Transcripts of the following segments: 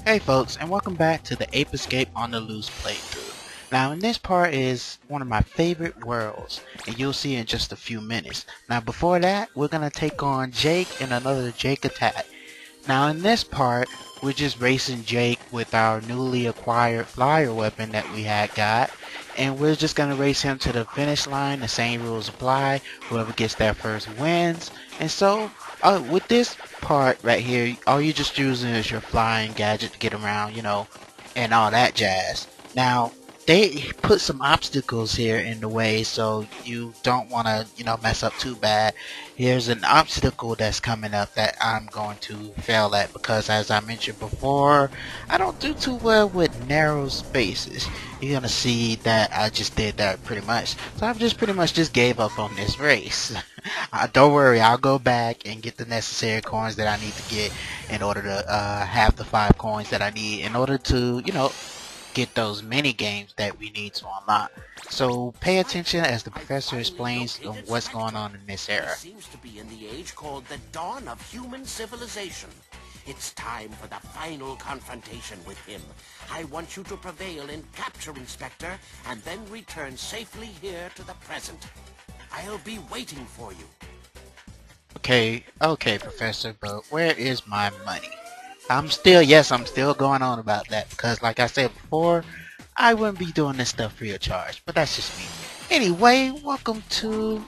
Hey folks, and welcome back to the Ape Escape on the Loose playthrough. Now in this part is one of my favorite worlds, and you'll see in just a few minutes. Now before that, we're going to take on Jake and another Jake attack. Now in this part, we're just racing Jake with our newly acquired flyer weapon that we had got, and we're just going to race him to the finish line. The same rules apply. Whoever gets there first wins. And so with this part right here, all you're just using is your flying gadget to get around, and all that jazz. Now, they put some obstacles here in the way, so you don't want to, mess up too bad. Here's an obstacle that's coming up that I'm going to fail at because, as I mentioned before, I don't do too well with narrow spaces. You're going to see that I just did that pretty much. So I've just pretty much just gave up on this race. Don't worry, I'll go back and get the necessary coins that I need to get in order to have the 5 coins that I need in order to, get those mini games that we need to unlock. So pay attention as the professor explains what's going on in this era. Seems to be in the age called the dawn of human civilization. It's time for the final confrontation with him. I want you to prevail in capturing Spectre and then return safely here to the present. I'll be waiting for you. Okay, Professor, but where is my money? I'm still going on about that because like I said before, I wouldn't be doing this stuff free of charge, but that's just me. Anyway, welcome to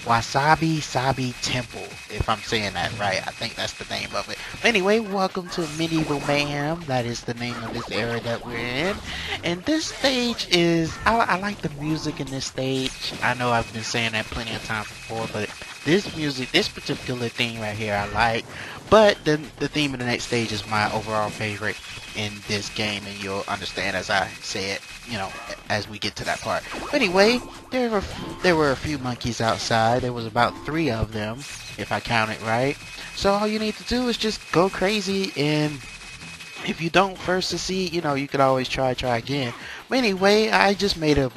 Wasabi Sabi Temple, if I'm saying that right. I think that's the name of it. Anyway, welcome to Medieval Mayhem. That is the name of this area that we're in. And this stage is, I like the music in this stage. I know I've been saying that plenty of times before, but this music, this particular theme right here I like. But the theme of the next stage is my overall favorite in this game, and you'll understand as I say it, as we get to that part. But anyway, there were a few monkeys outside. There was about 3 of them, if I count it right. So all you need to do is just go crazy, and if you don't first succeed, you could always try again. But anyway, I just made a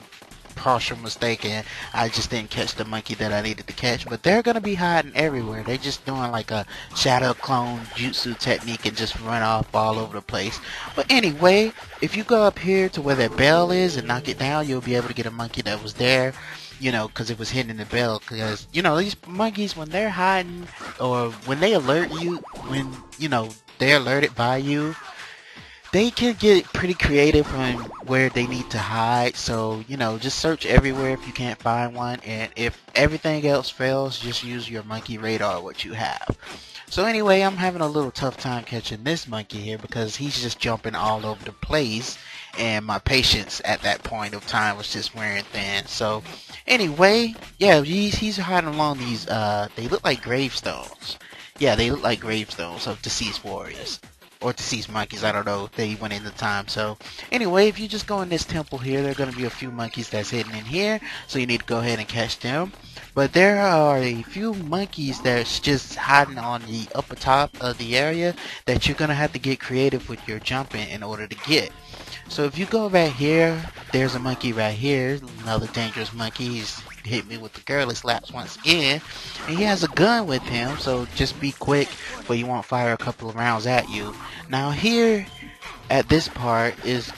partial mistake and I just didn't catch the monkey that I needed to catch, but they're gonna be hiding everywhere. They're just doing like a shadow clone jutsu technique and just run off all over the place. But anyway, if you go up here to where that bell is and knock it down, you'll be able to get a monkey that was there, because it was hitting the bell. Because these monkeys, when they're hiding or when they alert you, when they're alerted by you, they can get pretty creative on where they need to hide. So, just search everywhere if you can't find one. And if everything else fails, just use your monkey radar, what you have. So anyway, I'm having a little tough time catching this monkey here because he's just jumping all over the place. And my patience at that point of time was just wearing thin. So anyway, yeah, he's hiding along these, they look like gravestones. Yeah, they look like gravestones of deceased warriors. Or deceased monkeys, I don't know if they went into time. So anyway, if you just go in this temple here, there are going to be a few monkeys that's hidden in here, so you need to go ahead and catch them. But there are a few monkeys that's just hiding on the upper top of the area that you're going to have to get creative with your jumping in order to get. So if you go right here, there's a monkey right here, another dangerous monkey. He's hit me with the girly slaps once again, and he has a gun with him, so just be quick but he won't fire a couple of rounds at you. Now here at this part is,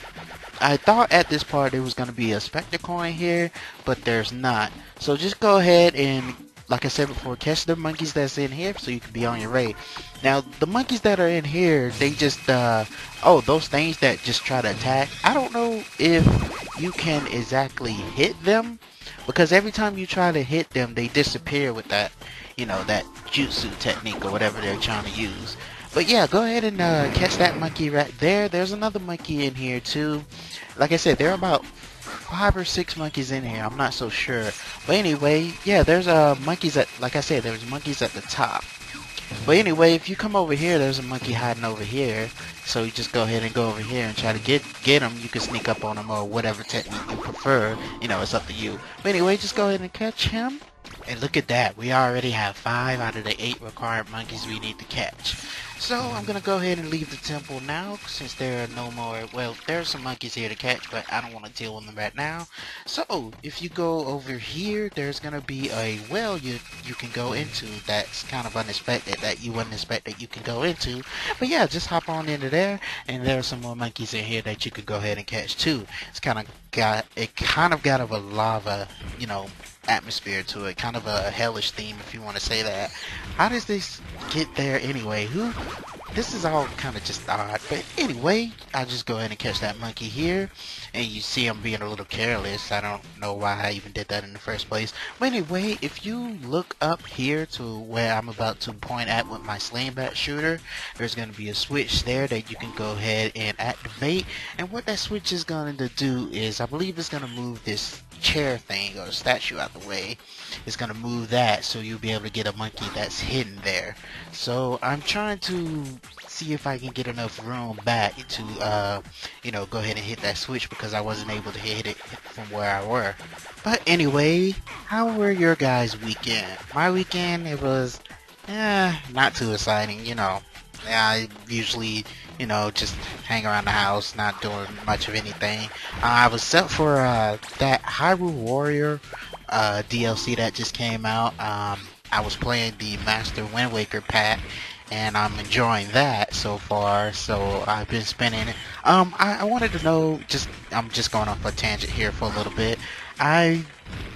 I thought at this part there was going to be a Spectre coin here, but there's not. So just go ahead and, like I said before, catch the monkeys that's in here so you can be on your way. Now the monkeys that are in here, they just those things that just try to attack, I don't know if you can exactly hit them, because every time you try to hit them, they disappear with that, that jutsu technique or whatever they're trying to use. But yeah, go ahead and catch that monkey right there. There's another monkey in here too. Like I said, there are about 5 or 6 monkeys in here. I'm not so sure. But anyway, yeah, there's monkeys at, like I said, there's monkeys at the top. But anyway, if you come over here, there's a monkey hiding over here. So you just go ahead and go over here and try to get him. You can sneak up on him or whatever technique you prefer. It's up to you. But anyway, just go ahead and catch him. And look at that. We already have 5 out of the 8 required monkeys we need to catch. So I'm gonna go ahead and leave the temple now since there are no more, well, there are some monkeys here to catch, but I don't want to deal with them right now. So if you go over here, there's gonna be a well you can go into that's kind of unexpected, that you wouldn't expect that you can go into. But yeah, just hop on into there, and there are some more monkeys in here that you could go ahead and catch too. It's kind of got of a lava, you know, atmosphere to it, kind of a hellish theme if you want to say that. How does this get there anyway? This is all kind of just odd, but anyway, I'll just go ahead and catch that monkey here, and you see I'm being a little careless. I don't know why I even did that in the first place, but anyway, if you look up here to where I'm about to point at with my sling bat shooter, there's going to be a switch there that you can go ahead and activate, and what that switch is going to do is, I believe it's going to move this chair thing or statue out the way. It's going to move that, so you'll be able to get a monkey that's hidden there. So I'm trying to see if I can get enough room back to you know, go ahead and hit that switch, because I wasn't able to hit it from where I were. But anyway, how were your guys' weekend? My weekend, it was not too exciting, you know. I usually, you know, just hang around the house, not doing much of anything. I was set for that Hyrule Warrior DLC that just came out. I was playing the Master Wind Waker pack, and I'm enjoying that so far. So I've been spending. I wanted to know. I'm just going off a tangent here for a little bit. I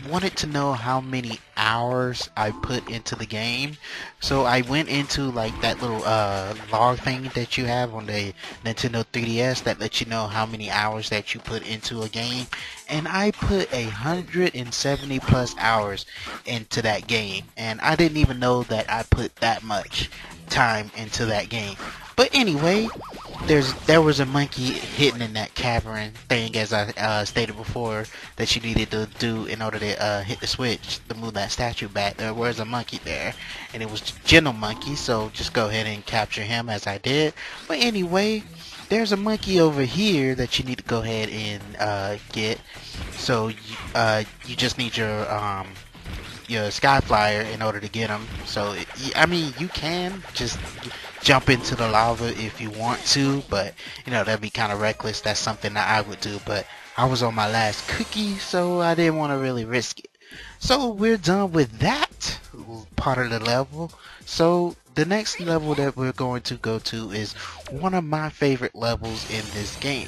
wanted to know how many hours I put into the game. So I went into like that little log thing that you have on the Nintendo 3DS that lets you know how many hours that you put into a game, and I put 170 plus hours into that game, and I didn't even know that I put that much time into that game. But anyway, there was a monkey hidden in that cavern thing, as I stated before, that you needed to do in order to hit the switch to move that statue back. There was a monkey there, and it was Gentle Monkey, so just go ahead and capture him as I did. But anyway, there's a monkey over here that you need to go ahead and get. So you just need your sky flyer in order to get them. So I mean, you can just jump into the lava if you want to, but you know, that'd be kind of reckless. That's something that I would do, but I was on my last cookie, so I didn't want to really risk it. So we're done with that part of the level. So the next level that we're going to go to is one of my favorite levels in this game,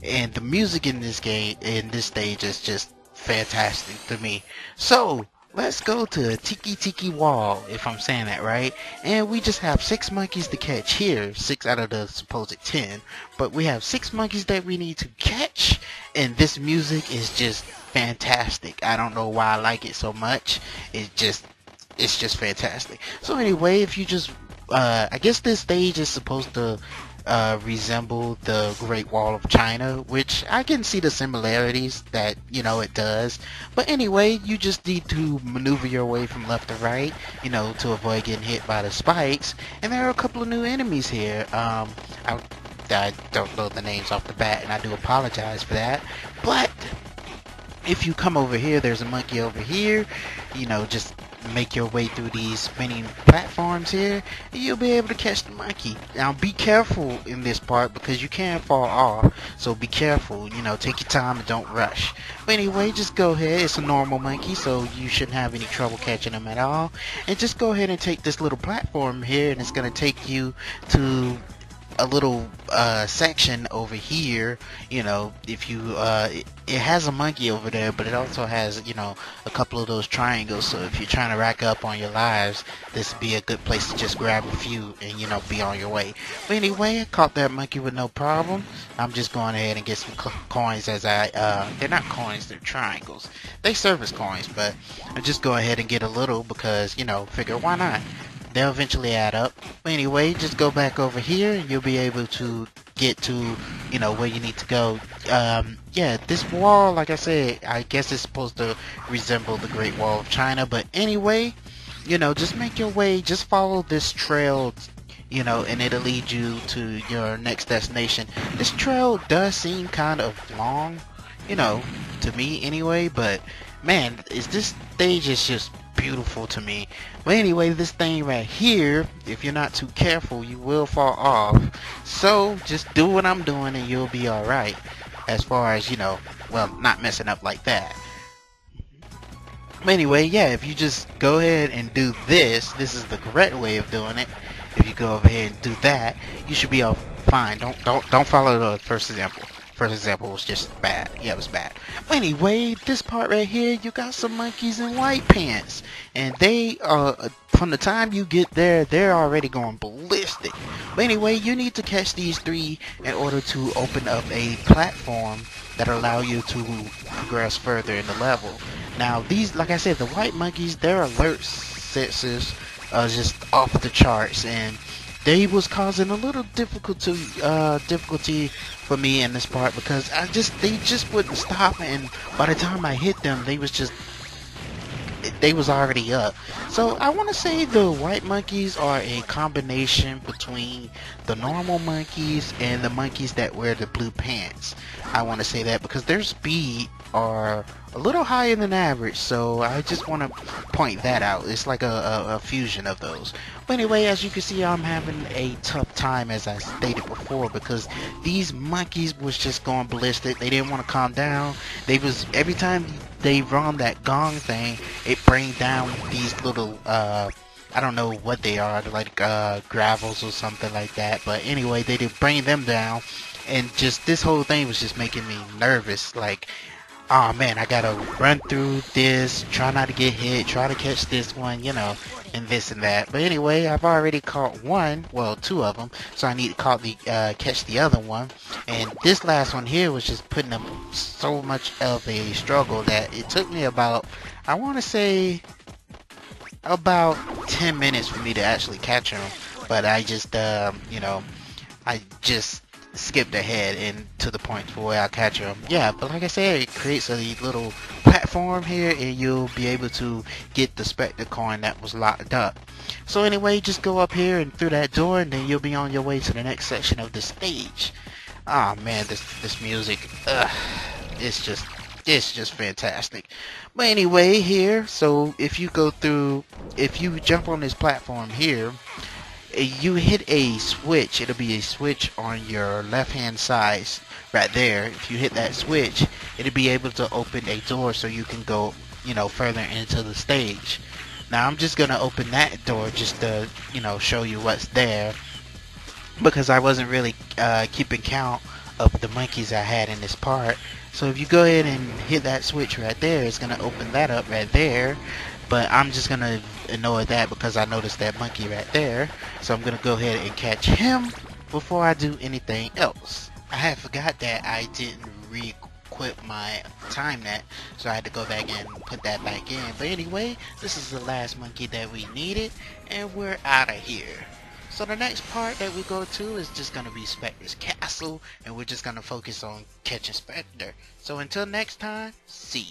and the music in this game, in this stage, is just fantastic to me. So let's go to Tiki Wall, if I'm saying that right. And we just have 6 monkeys to catch here, 6 out of the supposed 10. But we have 6 monkeys that we need to catch, and this music is just fantastic. I don't know why I like it so much. It's just fantastic. So anyway, if you just I guess this stage is supposed to resemble the Great Wall of China, which I can see the similarities that, you know, it does. But anyway, you just need to maneuver your way from left to right, you know, to avoid getting hit by the spikes. And there are a couple of new enemies here. I don't know the names off the bat, and I do apologize for that. But if you come over here, there's a monkey over here. You know, just make your way through these spinning platforms here, and you'll be able to catch the monkey. Now be careful in this part, because you can fall off, so be careful. You know, take your time and don't rush. But anyway, just go ahead. It's a normal monkey, so you shouldn't have any trouble catching him at all. And just go ahead and take this little platform here, and it's going to take you to a little section over here. You know, if you it has a monkey over there, but it also has, you know, a couple of those triangles. So if you're trying to rack up on your lives, this would be a good place to just grab a few and, you know, be on your way. But anyway, I caught that monkey with no problem. I'm just going ahead and get some coins, as they're not coins, they're triangles. They serve as coins, but I just go ahead and get a little, because, you know, figure, why not? They'll eventually add up. But anyway, just go back over here and you'll be able to get to, you know, where you need to go. Yeah, this wall, like I said, I guess it's supposed to resemble the Great Wall of China. But anyway, you know, just make your way, just follow this trail, you know, and it'll lead you to your next destination. This trail does seem kind of long, you know, to me anyway, but man, this stage is just beautiful to me. But anyway, this thing right here, if you're not too careful, you will fall off. So just do what I'm doing and you'll be alright. As far as, you know, well, not messing up like that. But anyway, yeah, if you just go ahead and do this, this is the correct way of doing it. If you go over here and do that, you should be all fine. Don't follow the first example. First example was just bad. Yeah, it was bad. But anyway, this part right here, you got some monkeys in white pants, and they from the time you get there, they're already going ballistic. But anyway, you need to catch these three in order to open up a platform that allow you to progress further in the level. Now these, like I said, the white monkeys, their alert sensors are just off the charts, and they was causing a little difficulty for me in this part because they just wouldn't stop, and by the time I hit them, they was already up. So I want to say the white monkeys are a combination between the normal monkeys and the monkeys that wear the blue pants. I want to say that because their speed are a little higher than average, so I just want to point that out. It's like a fusion of those. But anyway, as you can see, I'm having a tough time, as I stated before, because these monkeys was just going ballistic. They didn't want to calm down. They was, every time they run that gong thing, it bring down these little I don't know what they are, they're like gravels or something like that. But anyway, they did bring them down, and just this whole thing was just making me nervous. Like, oh man, I gotta run through this, try not to get hit, try to catch this one, you know, and this and that. But anyway, I've already caught one, well, two of them, so I need to catch the other one. And this last one here was just putting up so much of a struggle that it took me about, I want to say, about 10 minutes for me to actually catch him. But I just, you know, I just skipped ahead and to the point to where I catch them. Yeah, but like I said, it creates a little platform here, and you'll be able to get the Spectre coin that was locked up. So anyway, just go up here and through that door, and then you'll be on your way to the next section of the stage. Oh man, this music, it's just fantastic. But anyway, here, so if you jump on this platform here, you hit a switch. It'll be a switch on your left hand side right there. If you hit that switch, it'll be able to open a door so you can go, you know, further into the stage. Now I'm just gonna open that door just to, you know, show you what's there, because I wasn't really keeping count of the monkeys I had in this part. So if you go ahead and hit that switch right there, it's gonna open that up right there. But I'm just gonna ignore that because I noticed that monkey right there. So I'm gonna go ahead and catch him before I do anything else. I had forgot that I didn't re-equip my time net, so I had to go back and put that back in. But anyway, this is the last monkey that we needed, and we're out of here. So the next part that we go to is just going to be Spectre's castle, and we're just going to focus on catching Spectre. So until next time, see ya.